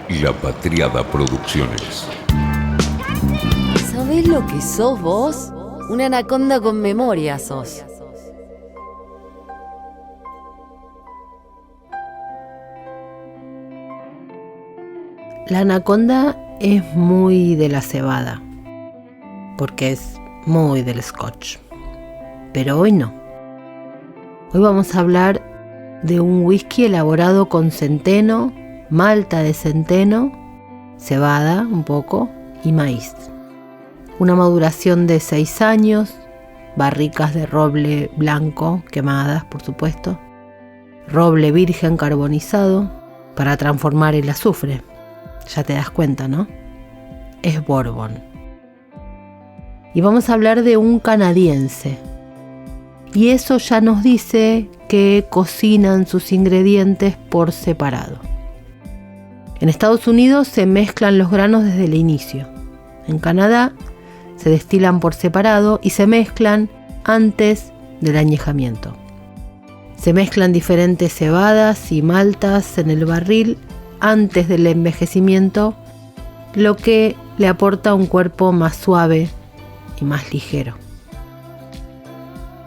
y La Patriada Producciones. ¿Sabés lo que sos vos? Una anaconda con memoria sos. La anaconda es muy de la cebada, porque es muy del scotch. Pero hoy no. Hoy vamos a hablar de un whisky elaborado con centeno, malta de centeno, cebada un poco y maíz. Una maduración de 6 años, barricas de roble blanco quemadas, por supuesto, roble virgen carbonizado para transformar el azufre. Ya te das cuenta, ¿no? Es Bourbon. Y vamos a hablar de un canadiense. Y eso ya nos dice que cocinan sus ingredientes por separado. En Estados Unidos se mezclan los granos desde el inicio. En Canadá se destilan por separado y se mezclan antes del añejamiento. Se mezclan diferentes cebadas y maltas en el barril antes del envejecimiento, lo que le aporta un cuerpo más suave y más ligero.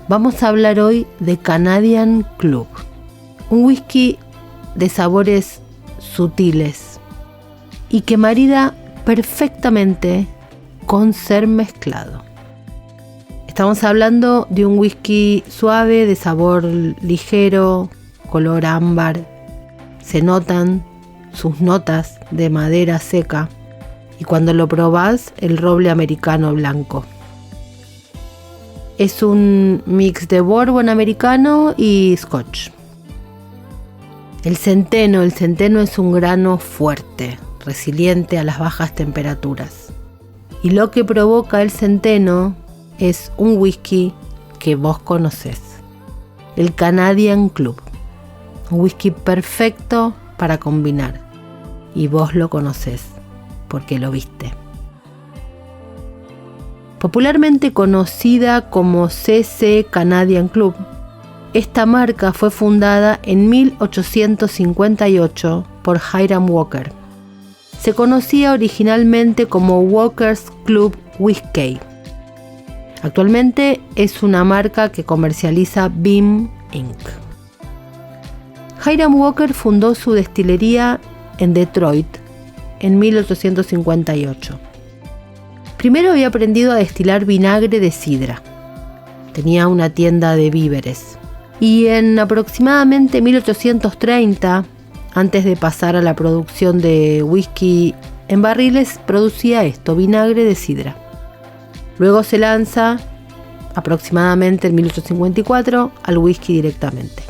Vamos a hablar hoy de Canadian Club, un whisky de sabores sutiles y que marida perfectamente con ser mezclado. Estamos hablando de un whisky suave, de sabor ligero, color ámbar. Se notan sus notas de madera seca y cuando lo probás, el roble americano blanco. Es un mix de bourbon americano y scotch. El centeno es un grano fuerte, resiliente a las bajas temperaturas. Y lo que provoca el centeno es un whisky que vos conocés, el Canadian Club. Un whisky perfecto para combinar. Y vos lo conocés, porque lo viste. Popularmente conocida como CC Canadian Club, esta marca fue fundada en 1858 por Hiram Walker. Se conocía originalmente como Walker's Club Whiskey. Actualmente es una marca que comercializa Beam Inc. Hiram Walker fundó su destilería en Detroit en 1858. Primero había aprendido a destilar vinagre de sidra. Tenía una tienda de víveres. Y en aproximadamente 1830, antes de pasar a la producción de whisky en barriles, producía vinagre de sidra. Luego se lanza, aproximadamente en 1854, al whisky directamente.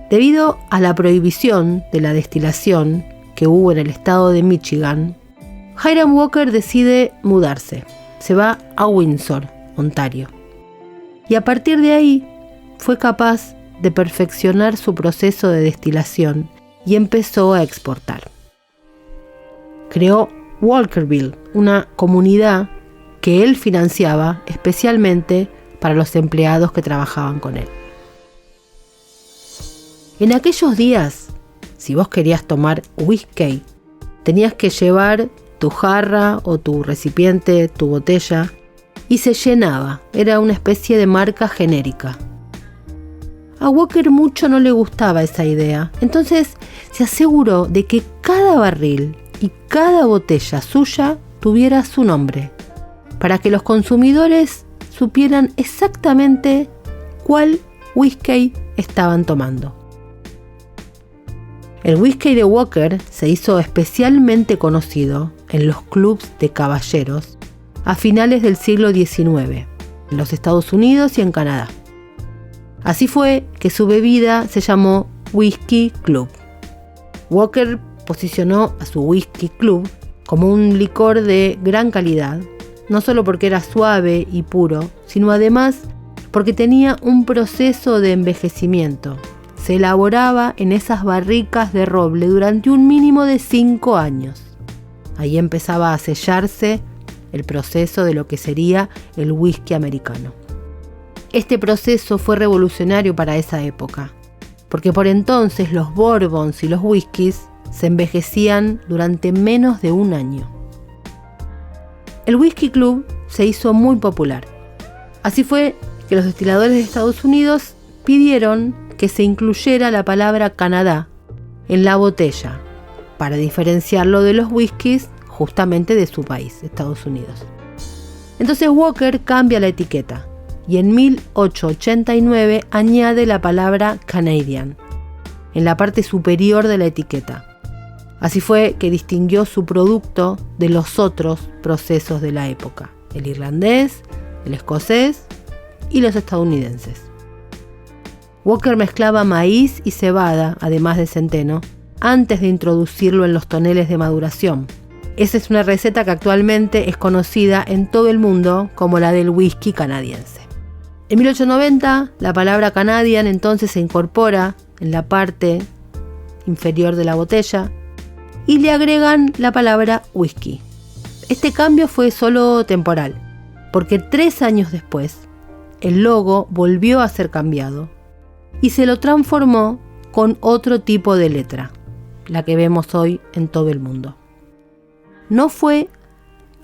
Debido a la prohibición de la destilación que hubo en el estado de Michigan, Hiram Walker decide mudarse. Se va a Windsor, Ontario. Y a partir de ahí fue capaz de perfeccionar su proceso de destilación y empezó a exportar. Creó Walkerville, una comunidad que él financiaba especialmente para los empleados que trabajaban con él. En aquellos días, si vos querías tomar whisky, tenías que llevar tu jarra o tu recipiente, tu botella, y se llenaba. Era una especie de marca genérica. A Walker mucho no le gustaba esa idea, entonces se aseguró de que cada barril y cada botella suya tuviera su nombre, para que los consumidores supieran exactamente cuál whisky estaban tomando. El whisky de Walker se hizo especialmente conocido en los clubs de caballeros a finales del siglo XIX, en los Estados Unidos y en Canadá. Así fue que su bebida se llamó Whisky Club. Walker posicionó a su Whisky Club como un licor de gran calidad, no solo porque era suave y puro, sino además porque tenía un proceso de envejecimiento. Se elaboraba en esas barricas de roble durante un mínimo de 5 años. Ahí empezaba a sellarse el proceso de lo que sería el whisky americano. Este proceso fue revolucionario para esa época, porque por entonces los bourbons y los whiskies se envejecían durante menos de un año. El Whisky Club se hizo muy popular. Así fue que los destiladores de Estados Unidos pidieron que se incluyera la palabra Canadá en la botella para diferenciarlo de los whiskies justamente de su país, Estados Unidos. Entonces Walker cambia la etiqueta y en 1889 añade la palabra Canadian en la parte superior de la etiqueta. Así fue que distinguió su producto de los otros procesos de la época, el irlandés, el escocés y los estadounidenses. Walker mezclaba maíz y cebada, además de centeno, antes de introducirlo en los toneles de maduración. Esa es una receta que actualmente es conocida en todo el mundo como la del whisky canadiense. En 1890, la palabra Canadian entonces se incorpora en la parte inferior de la botella y le agregan la palabra whisky. Este cambio fue solo temporal, porque 3 años después, el logo volvió a ser cambiado y se lo transformó con otro tipo de letra, la que vemos hoy en todo el mundo. No fue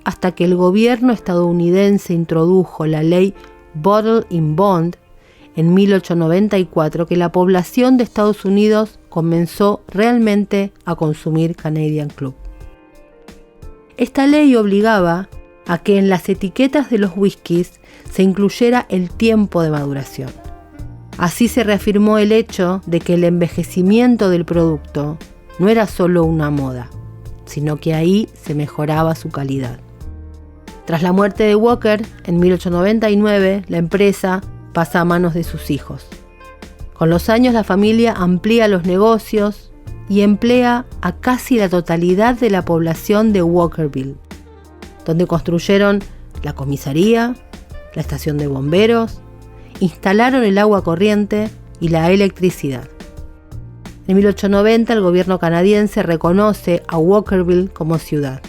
hasta que el gobierno estadounidense introdujo la ley Bottle in Bond en 1894 que la población de Estados Unidos comenzó realmente a consumir Canadian Club. Esta ley obligaba a que en las etiquetas de los whiskies se incluyera el tiempo de maduración. Así se reafirmó el hecho de que el envejecimiento del producto no era solo una moda, sino que ahí se mejoraba su calidad. Tras la muerte de Walker, en 1899, la empresa pasa a manos de sus hijos. Con los años la familia amplía los negocios y emplea a casi la totalidad de la población de Walkerville, donde construyeron la comisaría, la estación de bomberos, instalaron el agua corriente y la electricidad. En 1890 el gobierno canadiense reconoce a Walkerville como ciudad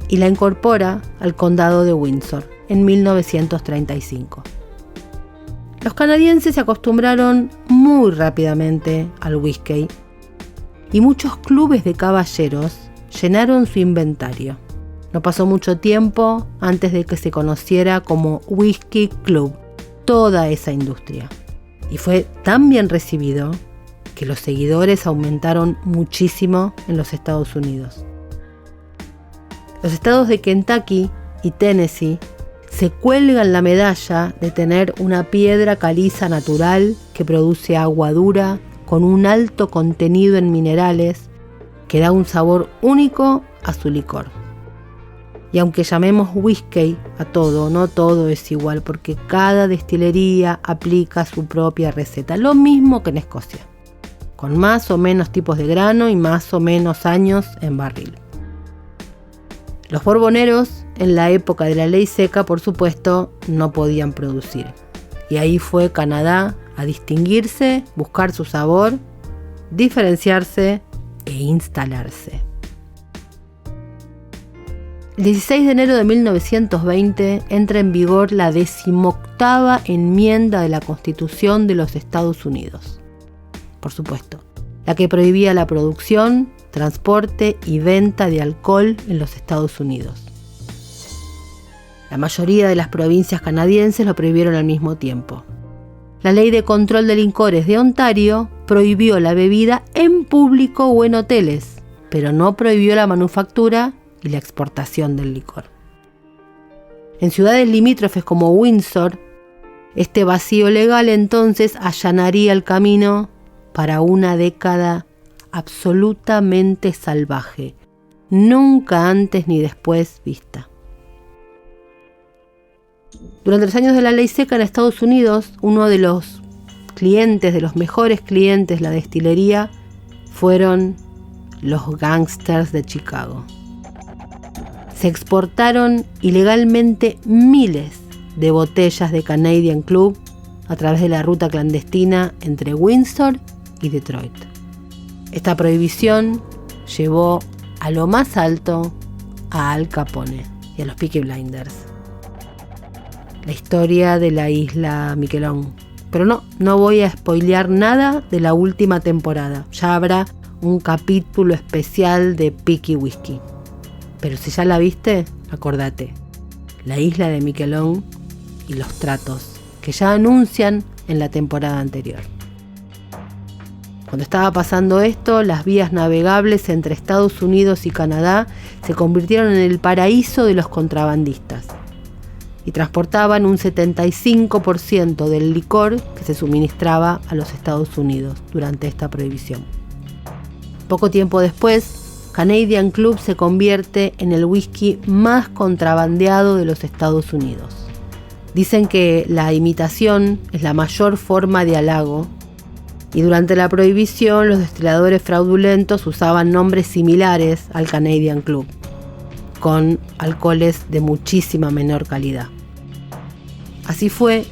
y la incorpora al condado de Windsor en 1935. Los canadienses se acostumbraron muy rápidamente al whisky y muchos clubes de caballeros llenaron su inventario. No pasó mucho tiempo antes de que se conociera como Whisky Club toda esa industria, y fue tan bien recibido que los seguidores aumentaron muchísimo en los Estados Unidos. Los estados de Kentucky y Tennessee se cuelgan la medalla de tener una piedra caliza natural que produce agua dura con un alto contenido en minerales que da un sabor único a su licor. Y aunque llamemos whisky a todo, no todo es igual porque cada destilería aplica su propia receta, lo mismo que en Escocia, con más o menos tipos de grano y más o menos años en barril. Los borboneros, en la época de la ley seca, por supuesto, no podían producir. Y ahí fue Canadá a distinguirse, buscar su sabor, diferenciarse e instalarse. El 16 de enero de 1920 entra en vigor la 18ª enmienda de la Constitución de los Estados Unidos. Por supuesto, la que prohibía la producción, transporte y venta de alcohol en los Estados Unidos. La mayoría de las provincias canadienses lo prohibieron al mismo tiempo. La Ley de Control de Licores de Ontario prohibió la bebida en público o en hoteles, pero no prohibió la manufactura y la exportación del licor. En ciudades limítrofes como Windsor, este vacío legal entonces allanaría el camino para una década absolutamente salvaje, nunca antes ni después vista. Durante los años de la ley seca en Estados Unidos, uno de los clientes, de los mejores clientes de la destilería, fueron los gángsters de Chicago. Se exportaron ilegalmente miles de botellas de Canadian Club a través de la ruta clandestina entre Windsor y Detroit. Esta prohibición llevó a lo más alto a Al Capone y a los Peaky Blinders. La historia de la isla Miquelon. Pero no voy a spoilear nada de la última temporada. Ya habrá un capítulo especial de Picky Whisky. Pero si ya la viste, acordate, la isla de Miquelon y los tratos que ya anuncian en la temporada anterior. Cuando estaba pasando esto, las vías navegables entre Estados Unidos y Canadá se convirtieron en el paraíso de los contrabandistas y transportaban un 75% del licor que se suministraba a los Estados Unidos durante esta prohibición. Poco tiempo después, Canadian Club se convierte en el whisky más contrabandeado de los Estados Unidos. Dicen que la imitación es la mayor forma de halago y durante la prohibición los destiladores fraudulentos usaban nombres similares al Canadian Club, con alcoholes de muchísima menor calidad. Así fue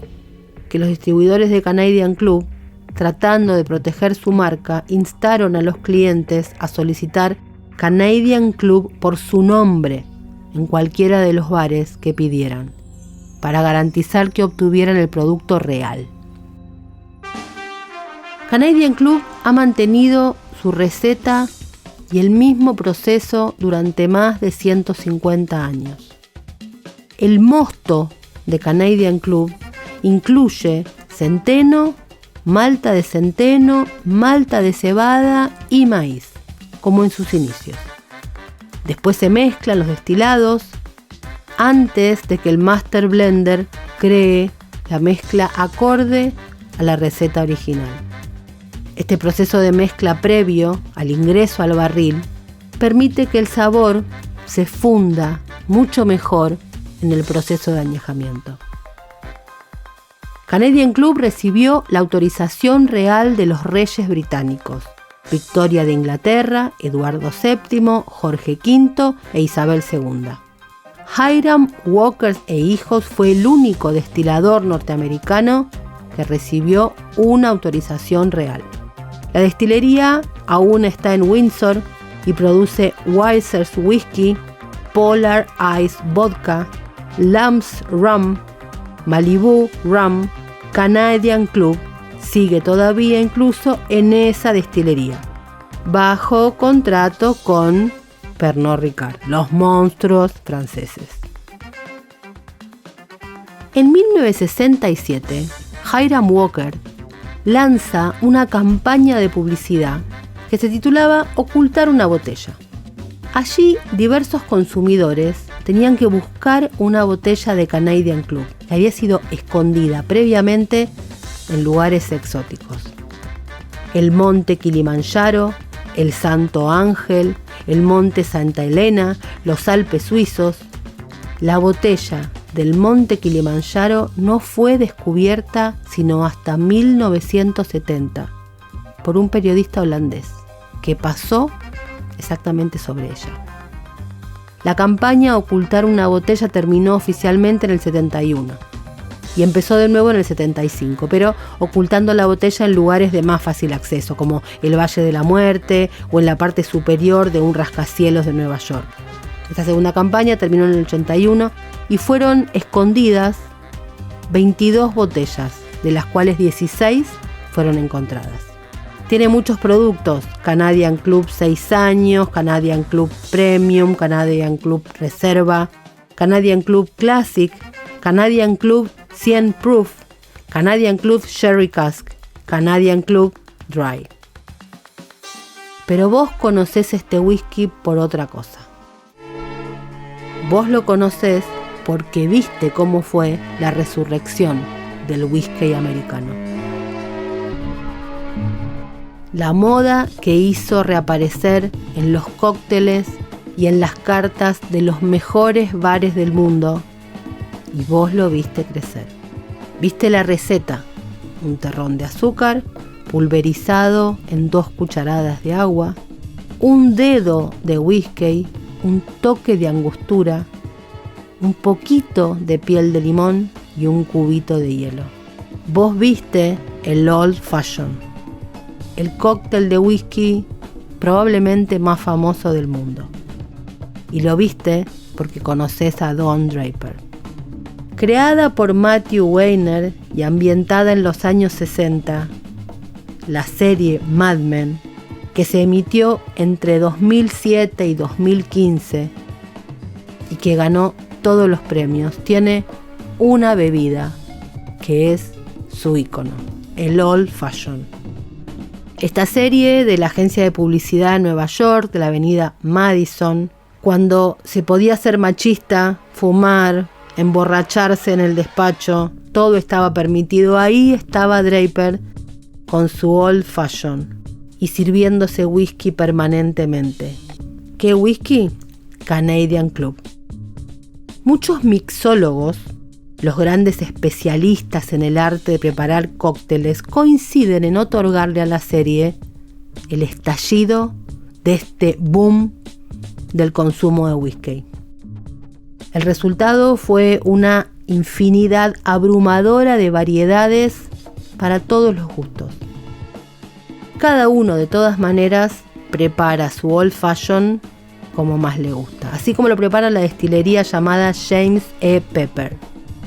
que los distribuidores de Canadian Club, tratando de proteger su marca, instaron a los clientes a solicitar Canadian Club por su nombre en cualquiera de los bares que pidieran, para garantizar que obtuvieran el producto real. Canadian Club ha mantenido su receta y el mismo proceso durante más de 150 años. El mosto de Canadian Club incluye centeno, malta de centeno, malta de cebada y maíz, como en sus inicios. Después se mezclan los destilados antes de que el Master Blender cree la mezcla acorde a la receta original. Este proceso de mezcla previo al ingreso al barril permite que el sabor se funda mucho mejor en el proceso de añejamiento. Canadian Club recibió la autorización real de los reyes británicos, Victoria de Inglaterra, Eduardo VII, Jorge V e Isabel II. Hiram Walker e Hijos fue el único destilador norteamericano que recibió una autorización real. La destilería aún está en Windsor y produce Wiser's Whiskey, Polar Ice Vodka, Lamb's Rum, Malibu Rum. Canadian Club sigue todavía incluso en esa destilería, bajo contrato con Pernod Ricard, los monstruos franceses. En 1967, Hiram Walker lanza una campaña de publicidad que se titulaba Ocultar una botella. Allí diversos consumidores tenían que buscar una botella de Canadian Club que había sido escondida previamente en lugares exóticos. El monte Kilimanjaro, el Santo Ángel, el monte Santa Elena, los Alpes suizos. La botella del monte Kilimanjaro no fue descubierta sino hasta 1970 por un periodista holandés que pasó exactamente sobre ella. La campaña Ocultar una botella terminó oficialmente en el 71 y empezó de nuevo en el 75, pero ocultando la botella en lugares de más fácil acceso, como el Valle de la Muerte o en la parte superior de un rascacielos de Nueva York. Esta segunda campaña terminó en el 81 y fueron escondidas 22 botellas, de las cuales 16 fueron encontradas. Tiene muchos productos: Canadian Club 6 años, Canadian Club Premium, Canadian Club Reserva, Canadian Club Classic, Canadian Club 100 Proof, Canadian Club Sherry Cask, Canadian Club Dry. Pero vos conocés este whisky por otra cosa. Vos lo conocés porque viste cómo fue la resurrección del whisky americano. La moda que hizo reaparecer en los cócteles y en las cartas de los mejores bares del mundo, y vos lo viste crecer. Viste la receta: un terrón de azúcar pulverizado en 2 cucharadas de agua, un dedo de whisky, un toque de angostura, un poquito de piel de limón y un cubito de hielo. Vos viste el Old Fashioned, el cóctel de whisky probablemente más famoso del mundo. Y lo viste porque conoces a Don Draper. Creada por Matthew Weiner y ambientada en los años 60, la serie Mad Men que se emitió entre 2007 y 2015 y que ganó todos los premios, tiene una bebida que es su ícono, el Old Fashion. Esta serie de la agencia de publicidad en Nueva York, de la avenida Madison, cuando se podía ser machista, fumar, emborracharse en el despacho, todo estaba permitido. Ahí estaba Draper con su Old Fashion y sirviéndose whisky permanentemente. ¿Qué whisky? Canadian Club. Muchos mixólogos, los grandes especialistas en el arte de preparar cócteles, coinciden en otorgarle a la serie el estallido de este boom del consumo de whisky. El resultado fue una infinidad abrumadora de variedades para todos los gustos. Cada uno, de todas maneras, prepara su Old Fashion como más le gusta, así como lo prepara la destilería llamada James E. Pepper.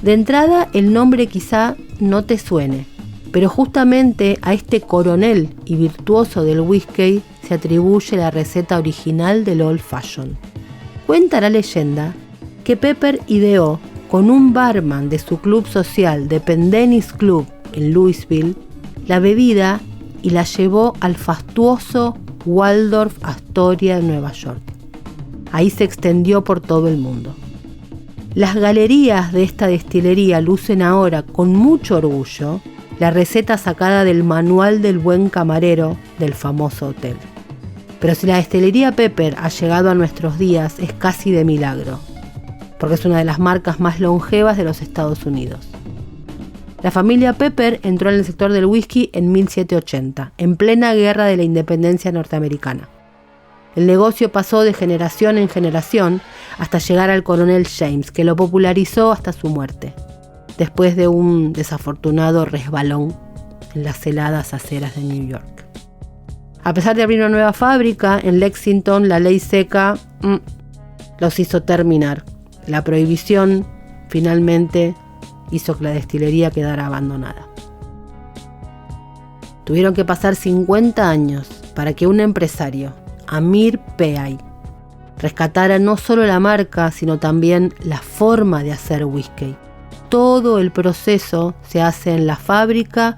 De entrada, el nombre quizá no te suene, pero justamente a este coronel y virtuoso del whisky se atribuye la receta original del Old Fashion. Cuenta la leyenda que Pepper ideó con un barman de su club social de Pendennis Club en Louisville la bebida y la llevó al fastuoso Waldorf Astoria en Nueva York. Ahí se extendió por todo el mundo. Las galerías de esta destilería lucen ahora con mucho orgullo la receta sacada del manual del buen camarero del famoso hotel. Pero si la destilería Pepper ha llegado a nuestros días es casi de milagro, porque es una de las marcas más longevas de los Estados Unidos. La familia Pepper entró en el sector del whisky en 1780, en plena guerra de la independencia norteamericana. El negocio pasó de generación en generación hasta llegar al coronel James, que lo popularizó hasta su muerte, después de un desafortunado resbalón en las heladas aceras de New York. A pesar de abrir una nueva fábrica en Lexington, la ley seca los hizo terminar. La prohibición finalmente hizo que la destilería quedara abandonada. Tuvieron que pasar 50 años para que un empresario, Amir Peay, rescatara no solo la marca, sino también la forma de hacer whisky. Todo el proceso se hace en la fábrica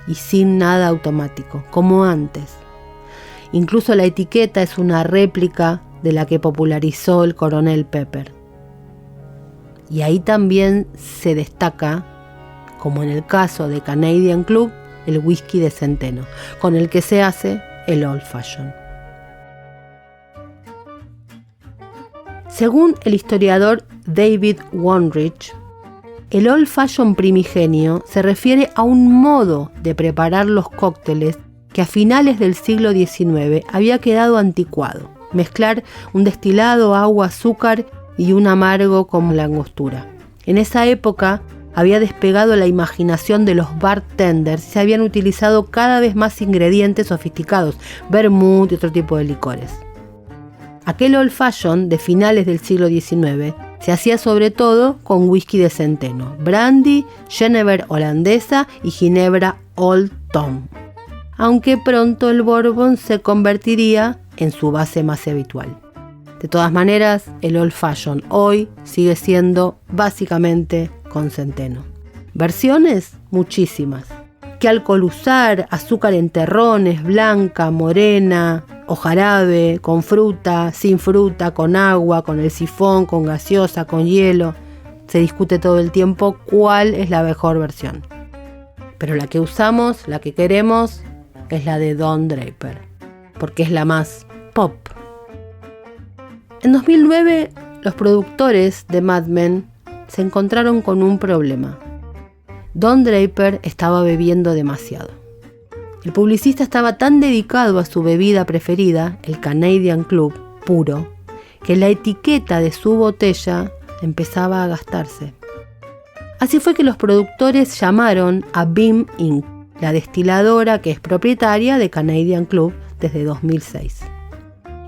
y sin nada automático, como antes. Incluso la etiqueta es una réplica de la que popularizó el coronel Pepper. Y ahí también se destaca, como en el caso de Canadian Club, el whisky de centeno, con el que se hace el Old Fashion. Según el historiador David Wondrich, el Old Fashion primigenio se refiere a un modo de preparar los cócteles que a finales del siglo XIX había quedado anticuado. Mezclar un destilado, agua, azúcar y un amargo como la angostura. En esa época había despegado la imaginación de los bartenders y se habían utilizado cada vez más ingredientes sofisticados, vermut y otro tipo de licores. Aquel Old Fashion de finales del siglo XIX se hacía sobre todo con whisky de centeno, brandy, Genever holandesa y ginebra Old Tom, aunque pronto el bourbon se convertiría en su base más habitual. De todas maneras, el Old Fashion hoy sigue siendo básicamente con centeno. Versiones, muchísimas. ¿Qué alcohol usar? Azúcar en terrones, blanca, morena o jarabe, con fruta, sin fruta, con agua, con el sifón, con gaseosa, con hielo. Se discute todo el tiempo cuál es la mejor versión. Pero la que usamos, la que queremos, es la de Don Draper, porque es la más pop. En 2009, los productores de Mad Men se encontraron con un problema. Don Draper estaba bebiendo demasiado. El publicista estaba tan dedicado a su bebida preferida, el Canadian Club puro, que la etiqueta de su botella empezaba a gastarse. Así fue que los productores llamaron a Beam Inc., la destiladora que es propietaria de Canadian Club desde 2006.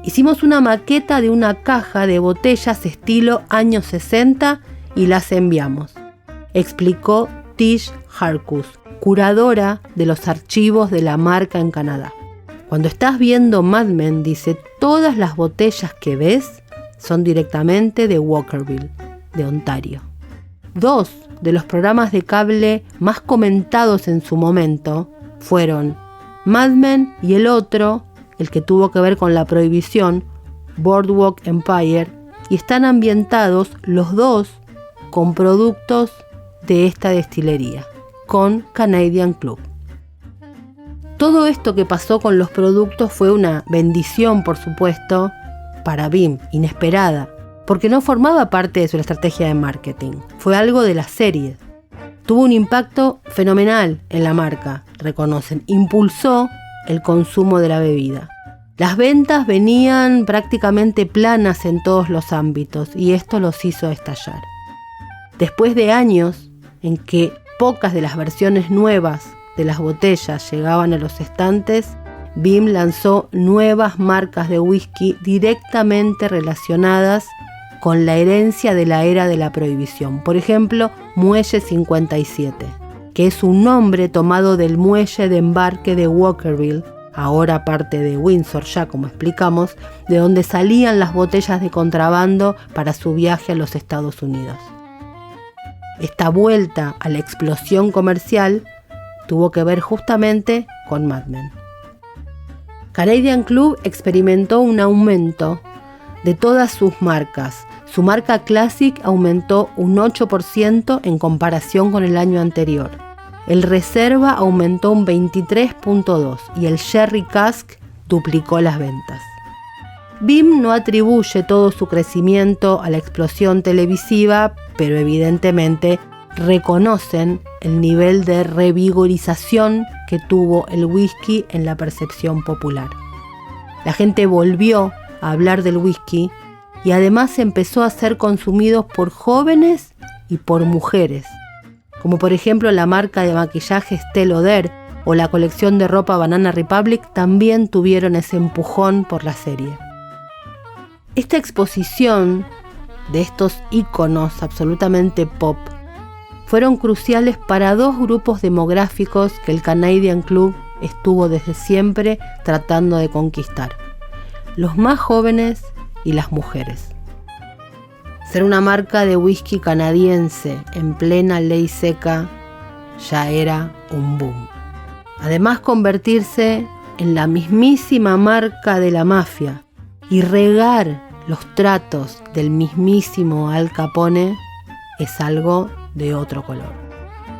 Hicimos una maqueta de una caja de botellas estilo años 60 y las enviamos, explicó Tish Harkus, curadora de los archivos de la marca en Canadá. Cuando estás viendo Mad Men, dice, todas las botellas que ves son directamente de Walkerville, de Ontario. 2 de los programas de cable más comentados en su momento fueron Mad Men y el otro, el que tuvo que ver con la prohibición, Boardwalk Empire, y están ambientados los dos con productos de esta destilería, con Canadian Club. Todo esto que pasó con los productos fue una bendición, por supuesto, para BIM, inesperada, porque no formaba parte de su estrategia de marketing, fue algo de la serie. Tuvo un impacto fenomenal en la marca, reconocen, impulsó el consumo de la bebida. Las ventas venían prácticamente planas en todos los ámbitos y esto los hizo estallar. Después de años en que pocas de las versiones nuevas de las botellas llegaban a los estantes, BIM lanzó nuevas marcas de whisky directamente relacionadas con la herencia de la era de la prohibición. Por ejemplo, Muelle 57, que es un nombre tomado del muelle de embarque de Walkerville, ahora parte de Windsor ya como explicamos, de donde salían las botellas de contrabando para su viaje a los Estados Unidos. Esta vuelta a la explosión comercial tuvo que ver justamente con Mad Men. Canadian Club experimentó un aumento de todas sus marcas. Su marca Classic aumentó un 8% en comparación con el año anterior. El Reserva aumentó un 23.2% y el Sherry Cask duplicó las ventas. BIM no atribuye todo su crecimiento a la explosión televisiva, pero evidentemente reconocen el nivel de revigorización que tuvo el whisky en la percepción popular. La gente volvió a hablar del whisky y además empezó a ser consumido por jóvenes y por mujeres, como por ejemplo la marca de maquillaje Estée Lauder o la colección de ropa Banana Republic también tuvieron ese empujón por la serie. Esta exposición de estos íconos absolutamente pop fueron cruciales para 2 grupos demográficos que el Canadian Club estuvo desde siempre tratando de conquistar: los más jóvenes y las mujeres. Ser una marca de whisky canadiense en plena ley seca ya era un boom. Además, convertirse en la mismísima marca de la mafia y regar los tratos del mismísimo Al Capone es algo de otro color.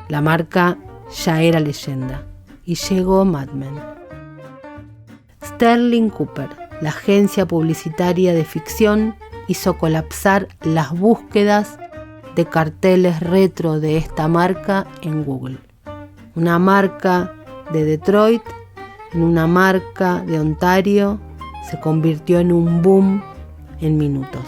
La marca ya era leyenda y llegó Mad Men. Sterling Cooper, la agencia publicitaria de ficción, hizo colapsar las búsquedas de carteles retro de esta marca en Google. Una marca de Detroit en una marca de Ontario se convirtió en un boom en minutos.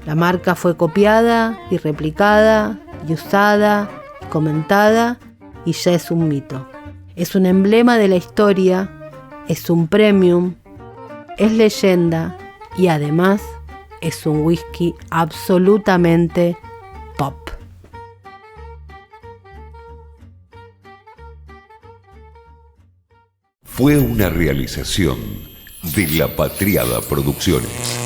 La marca fue copiada y replicada y usada y comentada y ya es un mito. Es un emblema de la historia, es un premium, es leyenda y además es un whisky absolutamente pop. Fue una realización de La Patriada Producciones.